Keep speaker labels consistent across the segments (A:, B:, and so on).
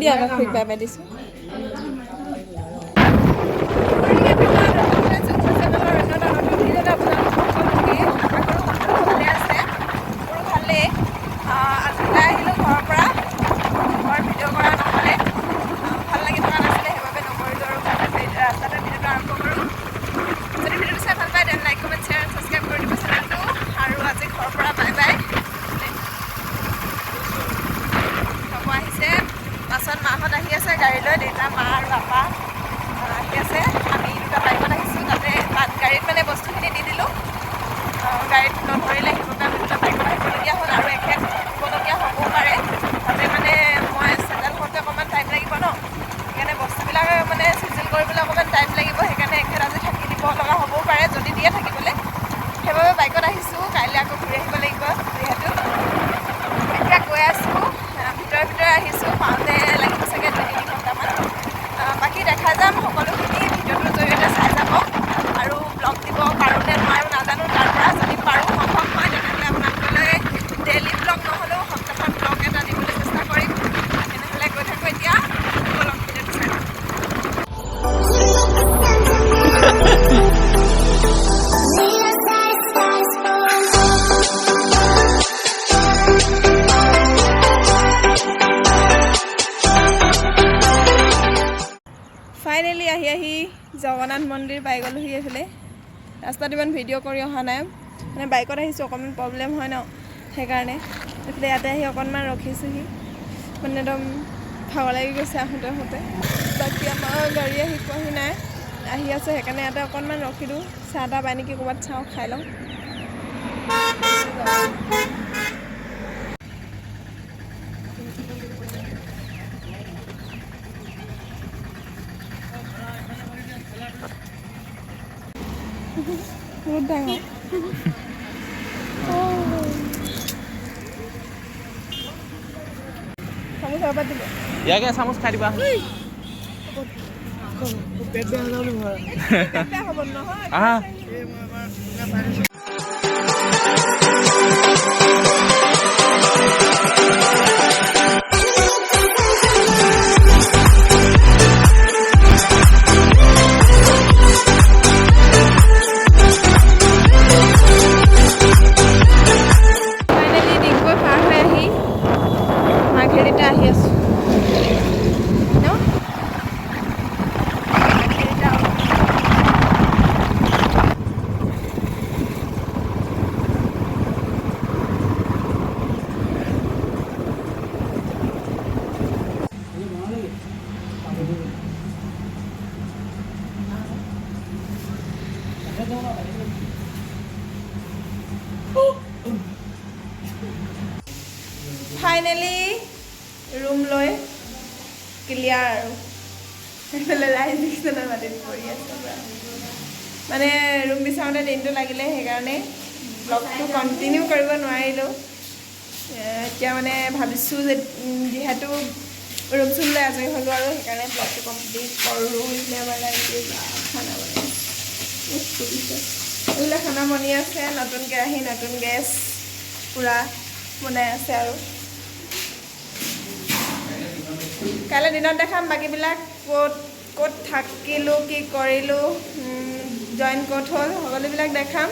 A: দিয়া আকৌ খুব বাই দিছোঁ মাহঁত আহি আছে গাড়ী লৈ দেউতা মা আৰু আপা আহি আছে আমি দুটা বাইকত আহিছোঁ তাতে তাত গাড়ীত মানে বস্তুখিনি দি দিলোঁ গাড়ীত নধৰিলে সেইবাবে আমি দুটা বাইকত আহিবলগীয়া হ'ল আৰু এখেত দিবলগীয়া হ'বও পাৰে তাতে মানে মই চেটেল কৰোঁতে অকণমান টাইম লাগিব ন সেইকাৰণে বস্তুবিলাক মানে চিজিল কৰিবলৈ অকণমান টাইম লাগিব সেইকাৰণে এখেত আজি থাকি দিব লগা হ'বও পাৰে যদি দিয়ে থাকিবলৈ সেইবাবে বাইকত আহিছোঁ কাইলৈ আকৌ ঘূৰি আহিব লাগিব যিহেতু এতিয়া গৈ আছোঁ ভিতৰে আহিছোঁ পাওঁতে লাগিব চাগে 2-3 ঘণ্টামান বাকী দেখা যাম সকলোখিনি ভিডিঅ'টোৰ জৰিয়তে চাই যাব আৰু ব্লগ দিব পাৰোঁনে নোৱাৰোঁ নাজানো তাৰ পৰা যদি পাৰোঁ সম্ভৱ হয় তেনেহ'লে আপোনালোকলৈ ডেইলি ব্লগ নহ'লেও সপ্তাহত ব্লগ এটা দিবলৈ চেষ্টা কৰিম তেনেহ'লে গৈ থাকোঁ এতিয়া ব্লগ ভিডিঅ'টো চাই ফাইনেলি আহি জগন্নাথ মন্দিৰ পাই গ'লোহি এইফালে ৰাস্তাত ইমান ভিডিঅ' কৰি অহা নাই মানে বাইকত আহিছোঁ অকণমান প্ৰব্লেম হয় ন সেইকাৰণে এইফালে ইয়াতে আহি অকণমান ৰখিছোঁহি মানে একদম ভাগৰ লাগি গৈছে আহোঁতে বাকী আমাৰ গাড়ী আহি পোৱাহি নাই আহি আছে সেইকাৰণে ইয়াতে অকণমান ৰখিলোঁ চাহ তাহ পাই নেকি ক'ৰবাত চাওঁ খাই লওঁ বহুত ডাঙৰ
B: ইয়াকে চামুচ খাই দিবা আহা
A: ফাইনেলি ৰুম লৈ ক্লিয়াৰ আৰু সেইফালে ৰাইজ বিছনা মাটিত পৰি আছে মানে ৰুম বিচাৰোঁতে দিনটো লাগিলে সেইকাৰণে ব্লগটো কণ্টিনিউ কৰিব নোৱাৰিলোঁ এতিয়া মানে ভাবিছোঁ যে যিহেতু ৰুম চুম লৈ আজৰি হ'লোঁ আৰু সেইকাৰণে ব্লগটো কমপ্লিট কৰোঁ আমাৰ খানা বনাইছে এইবিলাক খানা বনি আছে নতুন কেৰাহী নতুন গেছ পূৰা বনাই আছে আৰু কাইলৈ দিনত দেখাম বাকীবিলাক ক'ত থাকিলোঁ কি কৰিলোঁ জইন ক'ত হ'ল সকলোবিলাক দেখাম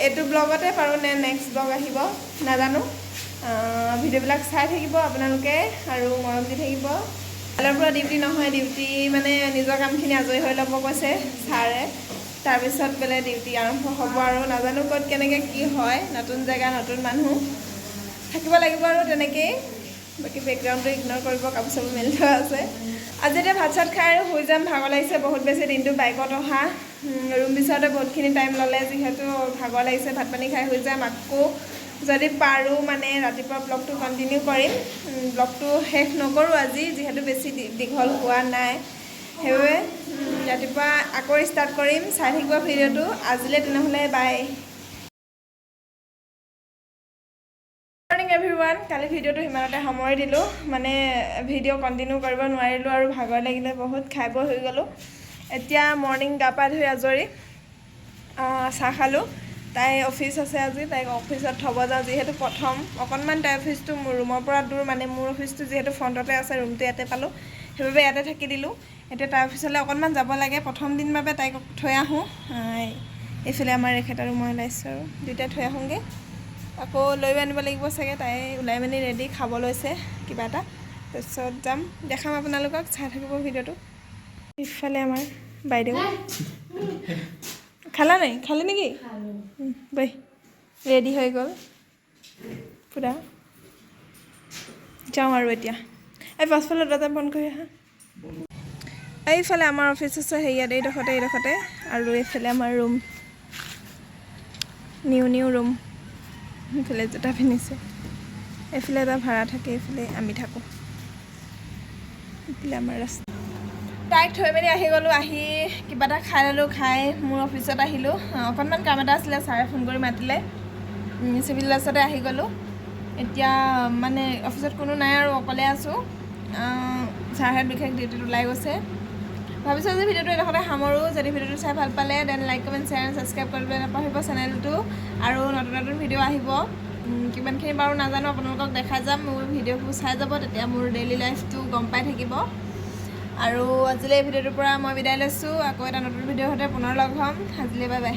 A: এইটো ব্লগতে পাৰোঁ নে নেক্সট ব্লগ আহিব নাজানো ভিডিঅ'বিলাক চাই থাকিব আপোনালোকে আৰু মৰম দি থাকিব কাইলৈৰ পৰা ডিউটি নহয় ডিউটি মানে নিজৰ কামখিনি আজৰি হৈ ল'ব কৈছে ছাৰে তাৰপিছত বোলে ডিউটি আৰম্ভ হ'ব আৰু নাজানো ক'ত কেনেকৈ কি হয় নতুন জেগা নতুন মানুহ থাকিব লাগিব আৰু তেনেকেই বাকী বেকগ্ৰাউণ্ডটো ইগন'ৰ কৰিব কাপোৰ চাপোৰ মেলি থোৱা আছে আজি এতিয়া ভাত চাত খাই আৰু শুই যাম ভাগৰ লাগিছে বহুত বেছি দিনটো বাইকত অহা ৰুম বিচাৰোঁতে বহুতখিনি টাইম ল'লে যিহেতু ভাগৰ লাগিছে ভাত পানী খাই শুই যাম আকৌ যদি পাৰোঁ মানে ৰাতিপুৱা ব্লগটো কণ্টিনিউ কৰিম ব্লগটো শেষ নকৰোঁ আজি যিহেতু বেছি দীঘল হোৱা নাই সেইবাবে ৰাতিপুৱা আকৌ ষ্টাৰ্ট কৰিম চাই থাকিব ভিডিঅ'টো আজিলৈ তেনেহ'লে বাই মৰ্ণিং এভৰিৱান কালি ভিডিঅ'টো সিমানতে সামৰি দিলোঁ মানে ভিডিঅ' কণ্টিনিউ কৰিব নোৱাৰিলোঁ আৰু ভাগৰ লাগিলে বহুত খাই বৈ হৈ গ'লোঁ এতিয়া মৰ্ণিং গা পা ধুই আজৰি চাহ খালোঁ তাই অফিচ আছে আজি, তাইক অফিচত থ'ব যাওঁ যিহেতু প্ৰথম অকণমান তাইৰ অফিচটো মোৰ ৰুমৰ পৰা দূৰ, মানে মোৰ অফিচটো যিহেতু ফ্ৰণ্টতে আছে, ৰুমটো ইয়াতে পালোঁ, সেইবাবে ইয়াতে থাকি দিলোঁ। এতিয়া তাইৰ অফিচলৈ অকণমান যাব লাগে, প্ৰথম দিন বাবে তাইক থৈ আহোঁ। এইফালে আমাৰ ৰেখেত আৰু মই ওলাইছোঁ আৰু দুয়োটাই থৈ আহোঁগৈ। আকৌ লৈও আনিব লাগিব চাগে, তাই ওলাই মেলি ৰেডি খাব লৈছে কিবা এটা, তাৰপিছত যাম, দেখাম আপোনালোকক, চাই থাকিব ভিডিঅ'টো। ইফালে আমাৰ বাইদেউ খালা নাই? খালি নেকি? বৈ ৰেডি হৈ গ'ল পূৰা, যাওঁ আৰু এতিয়া। এই পাছফালে দৰ্জা বন্ধ কৰি আহা। এইফালে আমাৰ অফিচ আছে হেৰিয়াত, এইডোখৰতে আৰু এইফালে আমাৰ ৰুম, নিউ ৰুম। এইফালে জোতা পিন্ধিছে, এইফালে এটা ভাড়া থাকে, এইফালে আমি থাকোঁ, এইফালে আমাৰ ৰাস্তা। তাইক থৈ মেলি আহি গ'লোঁ, আহি কিবা এটা খাই ল'লোঁ, খাই মোৰ অফিচত আহিলোঁ। অকণমান কাম এটা আছিলে, ছাৰে ফোন কৰি মাতিলে, চিভিল ড্ৰেছতে আহি গ'লোঁ। এতিয়া মানে অফিচত কোনো নাই আৰু অকলে আছোঁ। ছাৰহঁত বিশেষ ডিউটিত ওলাই গৈছে। ভাবিছোঁ যে ভিডিঅ'টো এডোখৰতে সামৰোঁ। যদি ভিডিঅ'টো চাই ভাল পালে then like comment share and subscribe কৰিবলৈ নাপাহৰিব চেনেলটো, আৰু নতুন ভিডিঅ' আহিব। কিমানখিনি বাৰু নাজানো, আপোনালোকক দেখাই যাম, মোৰ ভিডিঅ'বোৰ চাই যাব, তেতিয়া মোৰ ডেইলি লাইফটো গম পাই থাকিব। আৰু আজিলৈ এই ভিডিঅ'টোৰ পৰা মই বিদায় লৈছোঁ, আকৌ এটা নতুন ভিডিঅ'ৰ সৈতে পুনৰ লগ হ'ম। আজিলৈ বাই বাই।